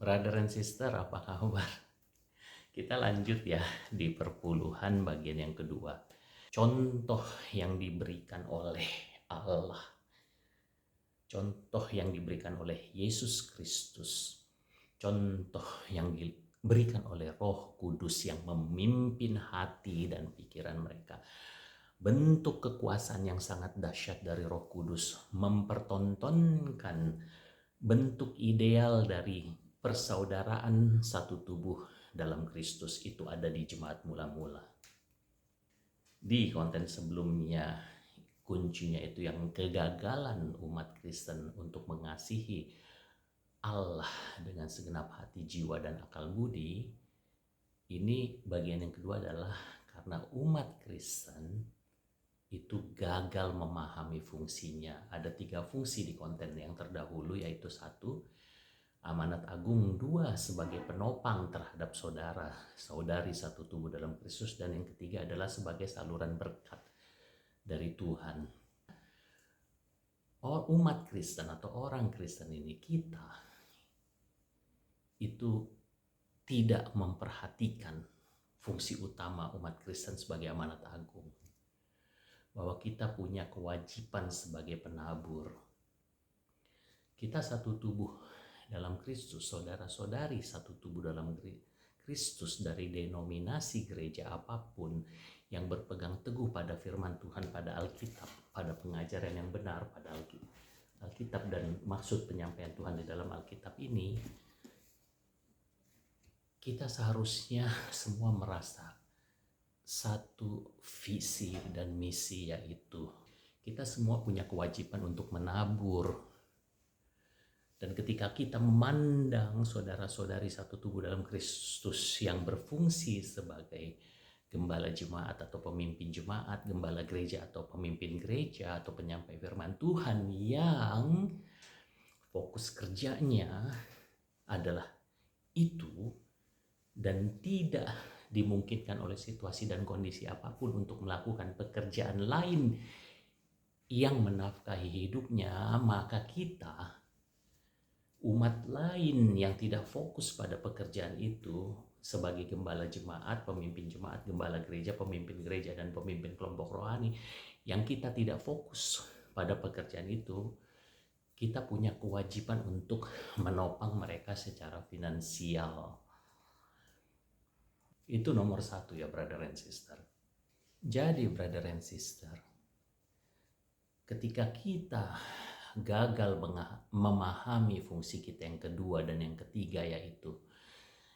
Brother and sister, apa kabar? Kita lanjut ya di perpuluhan bagian yang kedua. Contoh yang diberikan oleh Allah. Contoh yang diberikan oleh Yesus Kristus. Contoh yang diberikan oleh Roh Kudus yang memimpin hati dan pikiran mereka. Bentuk kekuasaan yang sangat dahsyat dari Roh Kudus mempertontonkan bentuk ideal dari persaudaraan satu tubuh dalam Kristus itu ada di jemaat mula-mula. Di konten sebelumnya, kuncinya itu yang kegagalan umat Kristen untuk mengasihi Allah dengan segenap hati, jiwa, dan akal budi. Ini bagian yang kedua adalah karena umat Kristen itu gagal memahami fungsinya. Ada 3 fungsi di konten yang terdahulu, yaitu 1, amanat agung, 2, sebagai penopang terhadap saudari satu tubuh dalam Kristus, dan yang ketiga adalah sebagai saluran berkat dari Tuhan. Umat Kristen atau orang Kristen ini, kita itu tidak memperhatikan fungsi utama umat Kristen sebagai amanat agung, bahwa kita punya kewajiban sebagai penabur. Kita satu tubuh dalam Kristus, saudara-saudari satu tubuh dalam Kristus, dari denominasi gereja apapun yang berpegang teguh pada firman Tuhan, pada Alkitab, pada pengajaran yang benar pada Alkitab dan maksud penyampaian Tuhan di dalam Alkitab ini, kita seharusnya semua merasa satu visi dan misi, yaitu kita semua punya kewajiban untuk menabur. Dan ketika kita memandang saudara-saudari satu tubuh dalam Kristus yang berfungsi sebagai gembala jemaat atau pemimpin jemaat, gembala gereja atau pemimpin gereja, atau penyampai firman Tuhan yang fokus kerjanya adalah itu dan tidak dimungkinkan oleh situasi dan kondisi apapun untuk melakukan pekerjaan lain yang menafkahi hidupnya, maka kita, umat lain yang tidak fokus pada pekerjaan itu sebagai gembala jemaat, pemimpin jemaat, gembala gereja, pemimpin gereja, dan pemimpin kelompok rohani, yang kita tidak fokus pada pekerjaan itu, kita punya kewajiban untuk menopang mereka secara finansial. Itu nomor 1 ya, brother and sister. Jadi brother and sister, ketika kita gagal memahami fungsi kita yang kedua dan yang ketiga, yaitu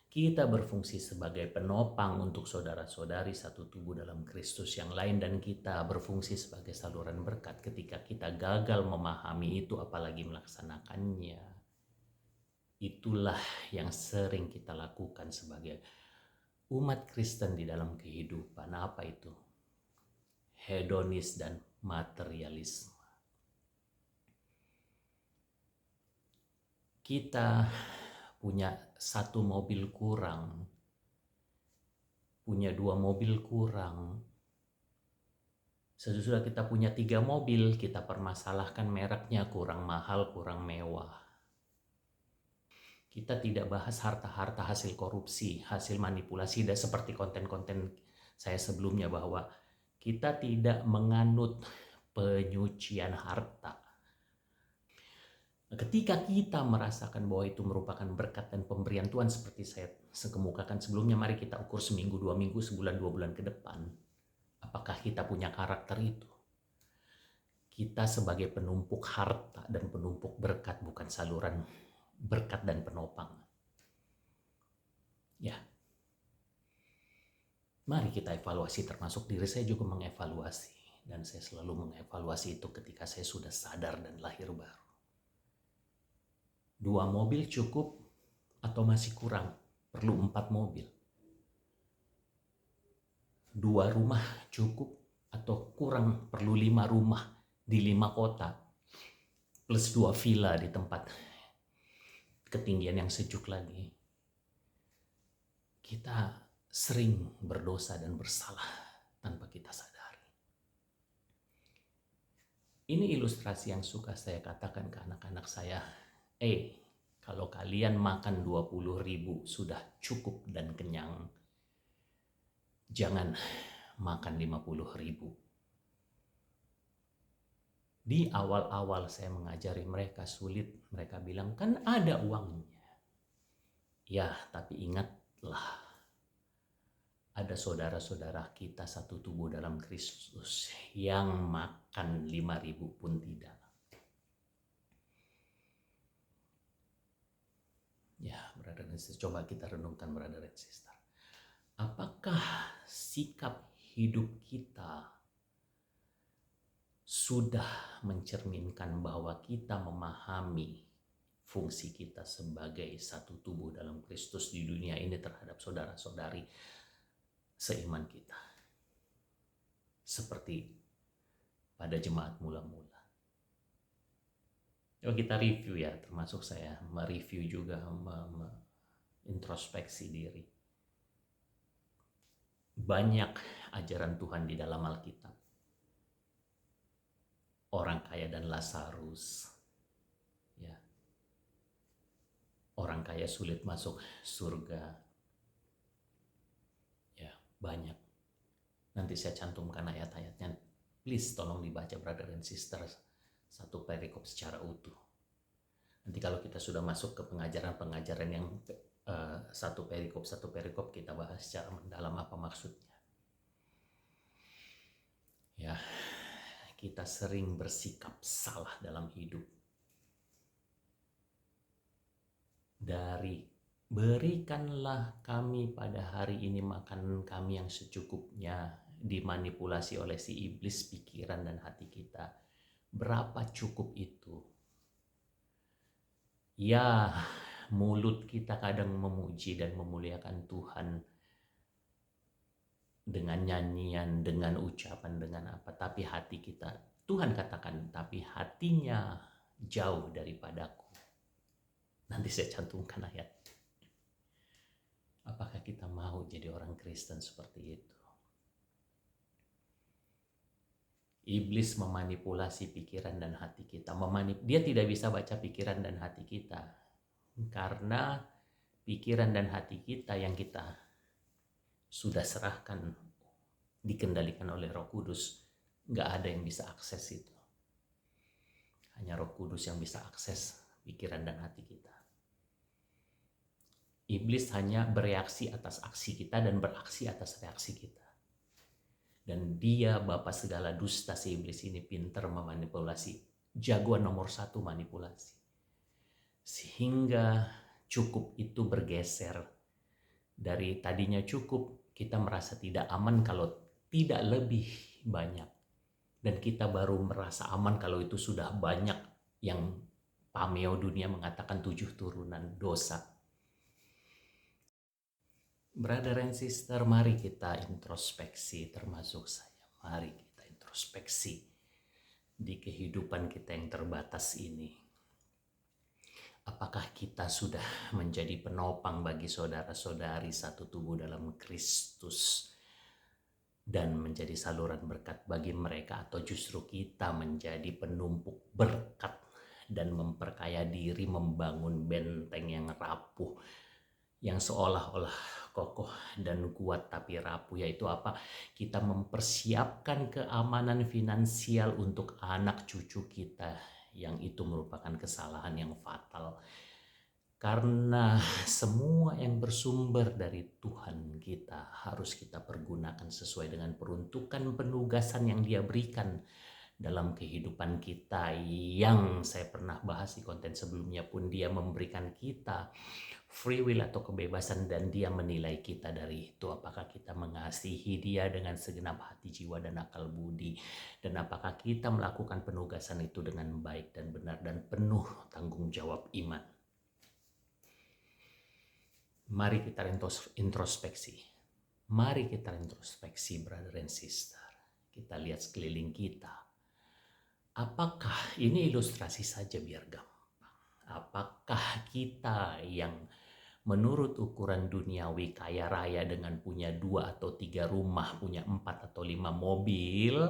kita berfungsi sebagai penopang untuk saudara-saudari satu tubuh dalam Kristus yang lain, dan kita berfungsi sebagai saluran berkat. Ketika kita gagal memahami itu, apalagi melaksanakannya, itulah yang sering kita lakukan sebagai umat Kristen di dalam kehidupan. Apa itu? Hedonis dan materialisme. Kita punya 1 mobil kurang, punya 2 mobil kurang. Sesudah kita punya 3 mobil, kita permasalahkan mereknya kurang mahal, kurang mewah. Kita tidak bahas harta-harta hasil korupsi, hasil manipulasi, dan seperti konten-konten saya sebelumnya, bahwa kita tidak menganut penyucian harta. Ketika kita merasakan bahwa itu merupakan berkat dan pemberian Tuhan seperti saya kemukakan sebelumnya, mari kita ukur seminggu, 2 minggu, sebulan, 2 bulan ke depan. Apakah kita punya karakter itu? Kita sebagai penumpuk harta dan penumpuk berkat, bukan saluran berkat dan penopang. Ya. Mari kita evaluasi, termasuk diri saya juga mengevaluasi. Dan saya selalu mengevaluasi itu ketika saya sudah sadar dan lahir baru. 2 mobil cukup atau masih kurang? Perlu 4 mobil. 2 rumah cukup atau kurang? Perlu 5 rumah di 5 kota. Plus 2 villa di tempat ketinggian yang sejuk lagi. Kita sering berdosa dan bersalah tanpa kita sadari. Ini ilustrasi yang suka saya katakan ke anak-anak saya. Kalau kalian makan 20.000 sudah cukup dan kenyang, jangan makan 50.000. Di awal-awal saya mengajari mereka sulit, mereka bilang kan ada uangnya. Ya, tapi ingatlah, ada saudara-saudara kita satu tubuh dalam Kristus yang makan 5.000 pun tidak. Ya, brother and sister, coba kita renungkan brother and sister. Apakah sikap hidup kita sudah mencerminkan bahwa kita memahami fungsi kita sebagai satu tubuh dalam Kristus di dunia ini terhadap saudara-saudari seiman kita? Seperti pada jemaat mula-mula. Coba kita review ya, termasuk saya mereview juga, introspeksi diri. Banyak ajaran Tuhan di dalam Alkitab. Orang kaya dan Lazarus, ya. Orang kaya sulit masuk surga, ya, banyak. Nanti saya cantumkan ayat-ayatnya. Please tolong dibaca brother and sister satu perikop secara utuh. Nanti kalau kita sudah masuk ke pengajaran-pengajaran yang satu perikop kita bahas secara mendalam apa maksudnya. Ya, kita sering bersikap salah dalam hidup. Dari berikanlah kami pada hari ini makanan kami yang secukupnya, dimanipulasi oleh si iblis pikiran dan hati kita. Berapa cukup itu? Ya, mulut kita kadang memuji dan memuliakan Tuhan dengan nyanyian, dengan ucapan, dengan apa. Tapi hati kita, Tuhan katakan, tapi hatinya jauh daripadaku. Nanti saya cantumkan ayat. Apakah kita mau jadi orang Kristen seperti itu? Iblis memanipulasi pikiran dan hati kita. Dia tidak bisa baca pikiran dan hati kita. Karena pikiran dan hati kita yang kita sudah serahkan, dikendalikan oleh Roh Kudus, nggak ada yang bisa akses itu. Hanya Roh Kudus yang bisa akses pikiran dan hati kita. Iblis hanya bereaksi atas aksi kita dan beraksi atas reaksi kita. Dan dia bapa segala dusta, si iblis ini pintar memanipulasi. Jagoan nomor 1 manipulasi. Sehingga cukup itu bergeser. Dari tadinya cukup, kita merasa tidak aman kalau tidak lebih banyak. Dan kita baru merasa aman kalau itu sudah banyak, yang pameo dunia mengatakan 7 turunan dosa. Brother and sister, mari kita introspeksi, termasuk saya. Mari kita introspeksi di kehidupan kita yang terbatas ini. Apakah kita sudah menjadi penopang bagi saudara-saudari satu tubuh dalam Kristus dan menjadi saluran berkat bagi mereka, atau justru kita menjadi penumpuk berkat dan memperkaya diri, membangun benteng yang rapuh, yang seolah-olah kokoh dan kuat tapi rapuh? Yaitu apa? Kita mempersiapkan keamanan finansial untuk anak cucu kita, yang itu merupakan kesalahan yang fatal. Karena semua yang bersumber dari Tuhan kita harus kita pergunakan sesuai dengan peruntukan penugasan yang Dia berikan dalam kehidupan kita. Yang saya pernah bahas di konten sebelumnya pun, Dia memberikan kita free will atau kebebasan, dan Dia menilai kita dari itu. Apakah kita mengasihi Dia dengan segenap hati, jiwa, dan akal budi, dan apakah kita melakukan penugasan itu dengan baik dan benar dan penuh tanggung jawab iman. Mari kita introspeksi. Mari kita introspeksi brother and sister. Kita lihat sekeliling kita. Apakah ini ilustrasi saja biar gampang? Apakah kita yang menurut ukuran duniawi kaya raya dengan punya 2 atau 3 rumah, punya 4 atau 5 mobil,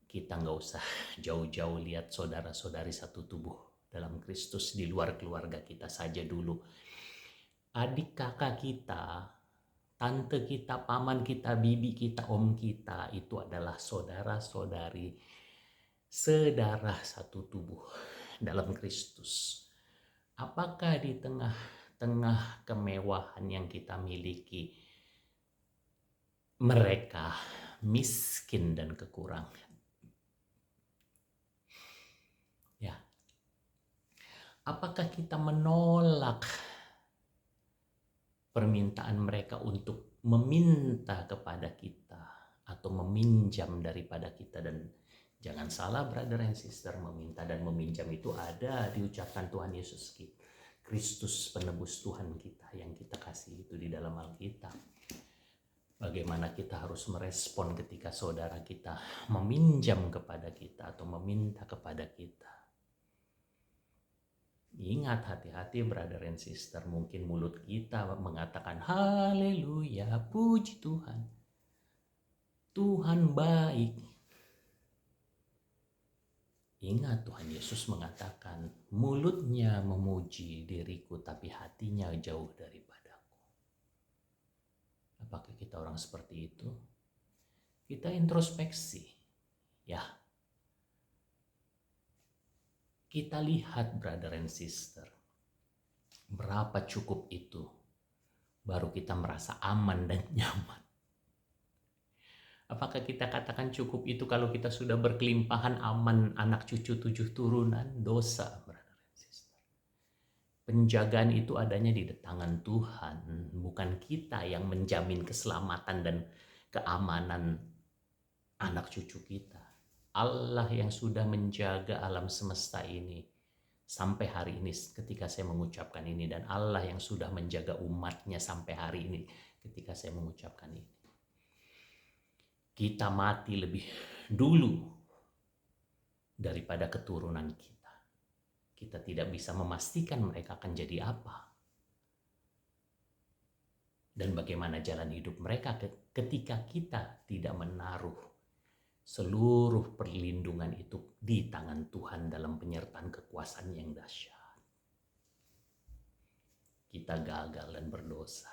kita nggak usah jauh-jauh lihat saudara-saudari satu tubuh dalam Kristus di luar keluarga kita saja dulu. Adik kakak kita, tante kita, paman kita, bibi kita, om kita itu adalah saudara-saudari sedarah satu tubuh dalam Kristus. Apakah di tengah-tengah kemewahan yang kita miliki mereka miskin dan kekurangan? Ya. Apakah kita menolak permintaan mereka untuk meminta kepada kita atau meminjam daripada kita? Dan jangan salah brother and sister, meminta dan meminjam itu ada diucapkan Tuhan Yesus Kristus penebus Tuhan kita yang kita kasih itu di dalam Alkitab. Bagaimana kita harus merespon ketika saudara kita meminjam kepada kita atau meminta kepada kita. Ingat, hati-hati brother and sister, mungkin mulut kita mengatakan haleluya, puji Tuhan. Tuhan baik. Ingat, Tuhan Yesus mengatakan mulutnya memuji diriku tapi hatinya jauh daripadaku. Apakah kita orang seperti itu? Kita introspeksi. Ya. Kita lihat brother and sister, berapa cukup itu, baru kita merasa aman dan nyaman. Apakah kita katakan cukup itu kalau kita sudah berkelimpahan aman, anak cucu 7 turunan? Dosa brother and sister. Penjagaan itu adanya di tangan Tuhan, bukan kita yang menjamin keselamatan dan keamanan anak cucu kita. Allah yang sudah menjaga alam semesta ini sampai hari ini ketika saya mengucapkan ini, dan Allah yang sudah menjaga umatnya sampai hari ini ketika saya mengucapkan ini. Kita mati lebih dulu daripada keturunan kita. Kita tidak bisa memastikan mereka akan jadi apa. Dan bagaimana jalan hidup mereka ketika kita tidak menaruh seluruh perlindungan itu di tangan Tuhan dalam penyertaan kekuasaan yang dahsyat. Kita gagal dan berdosa.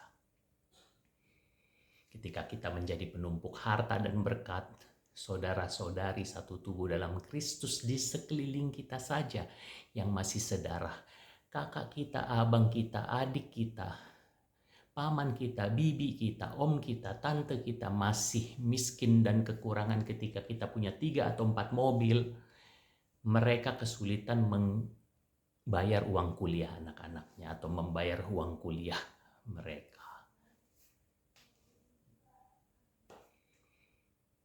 Ketika kita menjadi penumpuk harta dan berkat, saudara-saudari satu tubuh dalam Kristus di sekeliling kita saja yang masih sedarah, kakak kita, abang kita, adik kita, paman kita, bibi kita, om kita, tante kita masih miskin dan kekurangan ketika kita punya 3 atau 4 mobil. Mereka kesulitan membayar uang kuliah anak-anaknya atau membayar uang kuliah mereka.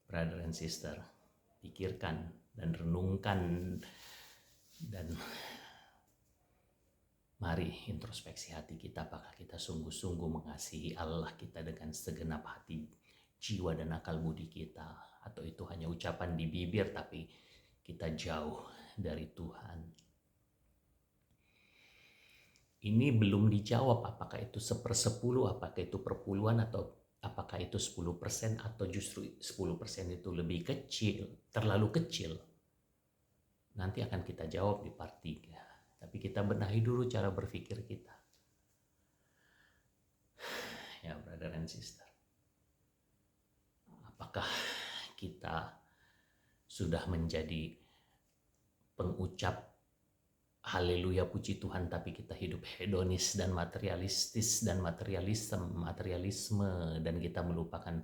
Brother and sister, pikirkan dan renungkan dan mari introspeksi hati kita, apakah kita sungguh-sungguh mengasihi Allah kita dengan segenap hati, jiwa dan akal budi kita, atau itu hanya ucapan di bibir tapi kita jauh dari Tuhan. Ini belum dijawab apakah itu 1/10, apakah itu perpuluhan, atau apakah itu 10% atau justru 10% itu lebih kecil, terlalu kecil. Nanti akan kita jawab di part 3. Tapi kita benahi dulu cara berpikir kita. Ya brother and sister. Apakah kita sudah menjadi pengucap haleluya puji Tuhan tapi kita hidup hedonis dan materialistis dan materialisme, dan kita melupakan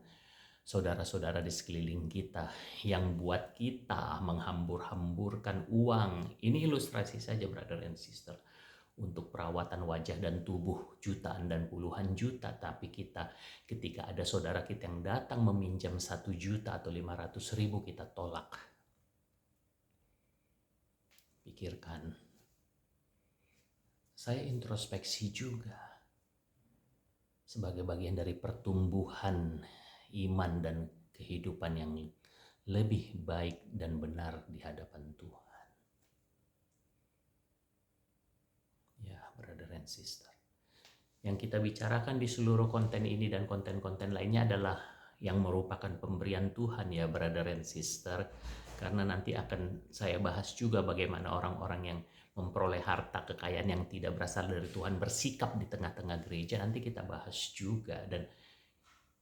saudara-saudara di sekeliling kita yang buat kita menghambur-hamburkan uang. Ini ilustrasi saja brother and sister. Untuk perawatan wajah dan tubuh jutaan dan puluhan juta. Tapi kita ketika ada saudara kita yang datang meminjam 1 juta atau 500.000 kita tolak. Pikirkan. Saya introspeksi juga. Sebagai bagian dari pertumbuhan iman dan kehidupan yang lebih baik dan benar di hadapan Tuhan. Ya, brother and sister. Yang kita bicarakan di seluruh konten ini dan konten-konten lainnya adalah yang merupakan pemberian Tuhan ya brother and sister. karena nanti akan saya bahas juga bagaimana orang-orang yang memperoleh harta kekayaan yang tidak berasal dari Tuhan bersikap di tengah-tengah gereja. Nanti kita bahas juga, dan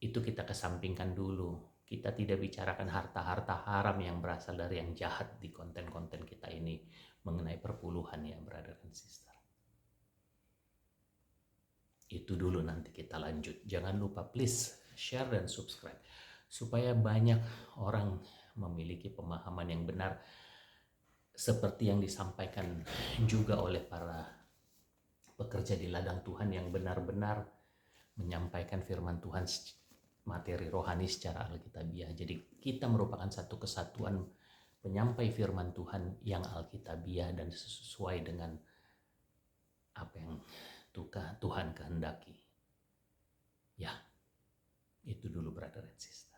itu kita kesampingkan dulu. Kita tidak bicarakan harta-harta haram yang berasal dari yang jahat di konten-konten kita ini mengenai perpuluhan ya, brother and sister. Itu dulu, nanti kita lanjut. Jangan lupa please share dan subscribe supaya banyak orang memiliki pemahaman yang benar seperti yang disampaikan juga oleh para pekerja di ladang Tuhan yang benar-benar menyampaikan firman Tuhan materi rohani secara alkitabiah. Jadi kita merupakan satu kesatuan penyampai firman Tuhan yang alkitabiah dan sesuai dengan apa yang Tuhan kehendaki. Ya, itu dulu brother and sister.